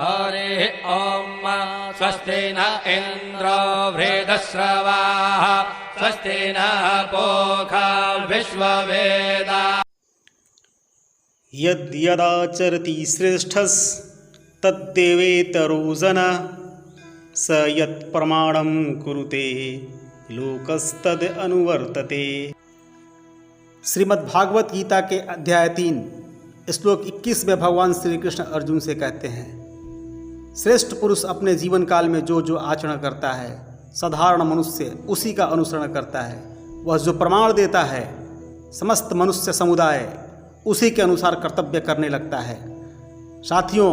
हरे ओम स्वस्ति न इंद्रो वृद्धश्रवाः स्वस्ति न पूषा विश्ववेदाः। यद्यदाचरति श्रेष्ठस् तद्देवेतरो जनः स यत्प्रमाणं कुरुते लोकस्तद अनुवर्तते। श्रीमद्भागवत गीता के अध्याय 3 श्लोक 21 में भगवान श्री कृष्ण अर्जुन से कहते हैं, श्रेष्ठ पुरुष अपने जीवन काल में जो जो आचरण करता है, साधारण मनुष्य उसी का अनुसरण करता है। वह जो प्रमाण देता है, समस्त मनुष्य समुदाय उसी के अनुसार कर्तव्य करने लगता है। साथियों,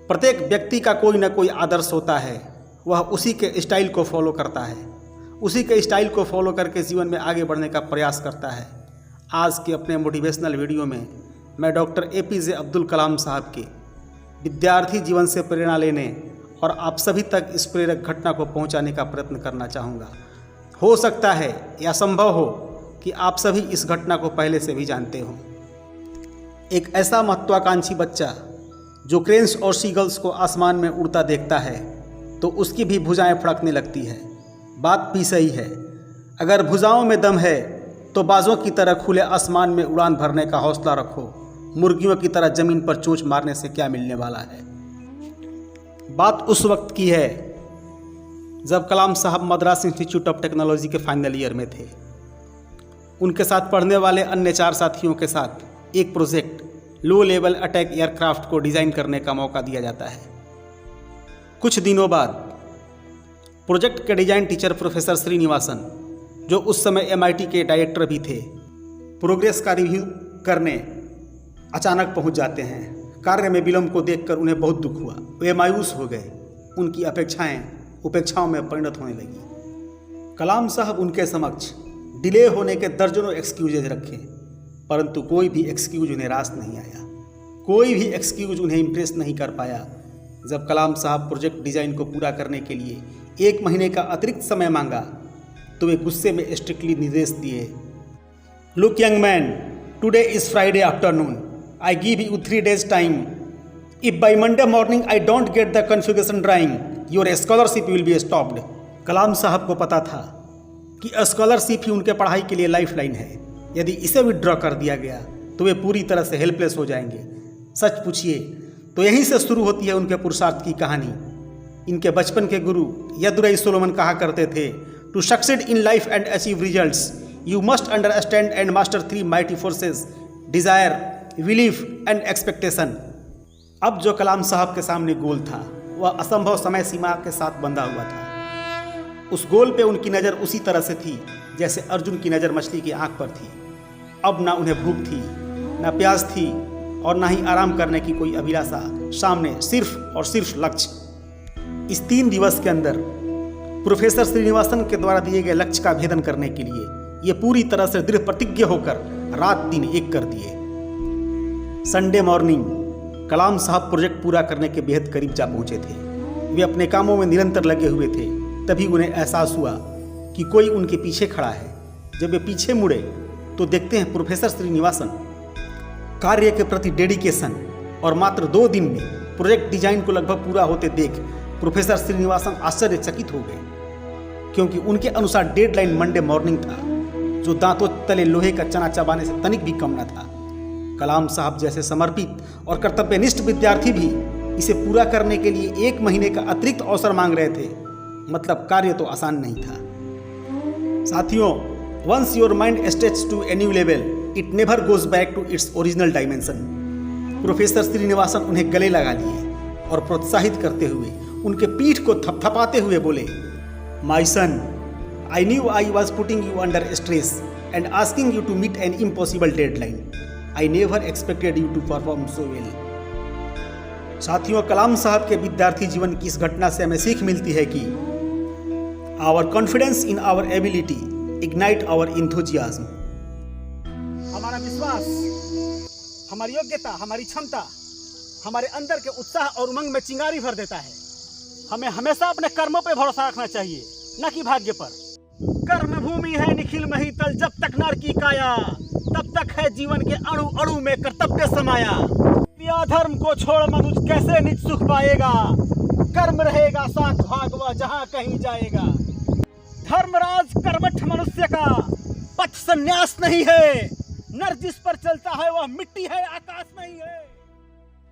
प्रत्येक व्यक्ति का कोई न कोई आदर्श होता है, वह उसी के स्टाइल को फॉलो करता है, उसी के स्टाइल को फॉलो करके जीवन में आगे बढ़ने का प्रयास करता है। आज के अपने मोटिवेशनल वीडियो में मैं डॉक्टर APJ अब्दुल कलाम साहब के विद्यार्थी जीवन से प्रेरणा लेने और आप सभी तक इस प्रेरक घटना को पहुंचाने का प्रयत्न करना चाहूँगा। हो सकता है या संभव हो कि आप सभी इस घटना को पहले से भी जानते हो। एक ऐसा महत्वाकांक्षी बच्चा जो क्रेन्स और सीगल्स को आसमान में उड़ता देखता है तो उसकी भी भुजाएं फड़कने लगती है। बात भी सही है, अगर भुजाओं में दम है तो बाजों की तरह खुले आसमान में उड़ान भरने का हौसला रखो। मुर्गियों की तरह जमीन पर चोंच मारने से क्या मिलने वाला है। बात उस वक्त की है जब कलाम साहब मद्रास इंस्टीट्यूट ऑफ टेक्नोलॉजी के फाइनल ईयर में थे। उनके साथ पढ़ने वाले अन्य 4 साथियों के साथ एक project low level attack aircraft को डिज़ाइन करने का मौका दिया जाता है। कुछ दिनों बाद प्रोजेक्ट के डिजाइन टीचर प्रोफेसर श्रीनिवासन, जो उस समय MIT के डायरेक्टर भी थे, प्रोग्रेस का रिव्यू करने अचानक पहुंच जाते हैं। कार्य में विलंब को देखकर उन्हें बहुत दुख हुआ। वे मायूस हो गए। उनकी अपेक्षाएं उपेक्षाओं में परिणत होने लगी। कलाम साहब उनके समक्ष डिले होने के दर्जनों एक्सक्यूजेज रखे, परंतु कोई भी एक्सक्यूज उन्हें रास नहीं आया। कोई भी एक्सक्यूज उन्हें इम्प्रेस नहीं कर पाया। जब कलाम साहब प्रोजेक्ट डिज़ाइन को पूरा करने के लिए 1 महीने का अतिरिक्त समय मांगा तो वे गुस्से में स्ट्रिक्टली निर्देश दिए, look young man, today is Friday afternoon, I give you 3 days time. If by Monday morning I don't get the configuration drawing, your scholarship will be stopped. Kalam साहब को पता था कि स्कॉलरशिप ही उनके पढ़ाई के लिए लाइफ लाइन है। यदि इसे विड्रॉ कर दिया गया तो वे पूरी तरह से हेल्पलेस हो जाएंगे। सच पूछिए तो यहीं से शुरू होती है उनके पुरुषार्थ की कहानी। इनके बचपन के गुरु यदुरई सोलोमन कहा करते थे, to succeed in life and achieve results you must understand and master 3 mighty forces, desire, belief and expectation. अब जो कलाम साहब के सामने गोल था वह असंभव समय सीमा के साथ बंधा हुआ था। उस गोल पे उनकी नज़र उसी तरह से थी जैसे अर्जुन की नज़र मछली की आंख पर थी। अब ना उन्हें भूख थी, ना प्यास थी और ना ही आराम करने की कोई अभिलाषा। सामने सिर्फ और सिर्फ लक्ष्य। इस 3 दिवस के अंदर प्रोफेसर श्रीनिवासन के द्वारा दिए गए लक्ष्य का भेदन करने के लिए ये पूरी तरह से दृढ़ प्रतिज्ञ होकर रात दिन एक कर दिए। संडे मॉर्निंग कलाम साहब प्रोजेक्ट पूरा करने के बेहद करीब जा पहुंचे थे। वे अपने कामों में निरंतर लगे हुए थे। तभी उन्हें एहसास हुआ कि कोई उनके पीछे खड़ा है। जब वे पीछे मुड़े तो देखते हैं प्रोफेसर श्रीनिवासन। कार्य के प्रति डेडिकेशन और मात्र 2 दिन में प्रोजेक्ट डिजाइन को लगभग पूरा होते देख प्रोफेसर श्रीनिवासन आश्चर्यचकित हो गए, क्योंकि उनके अनुसार डेडलाइन मंडे मॉर्निंग था, जो दांतों तले लोहे का चना चबाने से तनिक भी कम न था। कलाम साहब जैसे समर्पित और कर्तव्यनिष्ठ विद्यार्थी भी इसे पूरा करने के लिए 1 महीने का अतिरिक्त अवसर मांग रहे थे। मतलब कार्य तो आसान नहीं था। साथियों, once your mind stretch to a new level it never goes back to its original dimension. Professor Srinivasan उन्हें गले लगा लिए और प्रोत्साहित करते हुए उनके पीठ को थपथपाते हुए बोले, my son, I knew I was putting you under stress and asking you to meet an impossible deadline. I never expected you to perform so well. साथियों, कलाम साहब के विद्यार्थी जीवन की इस घटना से हमें सीख मिलती है कि our confidence in our ability ignite our enthusiasm. हमारा विश्वास, हमारी योग्यता, हमारी क्षमता हमारे अंदर के उत्साह और उमंग में चिंगारी भर देता है। हमें हमेशा अपने कर्मों पर भरोसा रखना चाहिए, न कि भाग्य पर। कर्म भूमि है निखिल महितल, जब तक नर की काया तब तक है जीवन के अणु अणु में कर्तव्य समाया। या धर्म को छोड़ मनुष्य कैसे निज सुख पाएगा। कर्म रहेगा साथ भाग वह जहां कहीं जाएगा। धर्मराज कर्मठ मनुष्य का पथ संन्यास नहीं है। नर जिस पर चलता है वह मिट्टी है, आकाश नहीं है।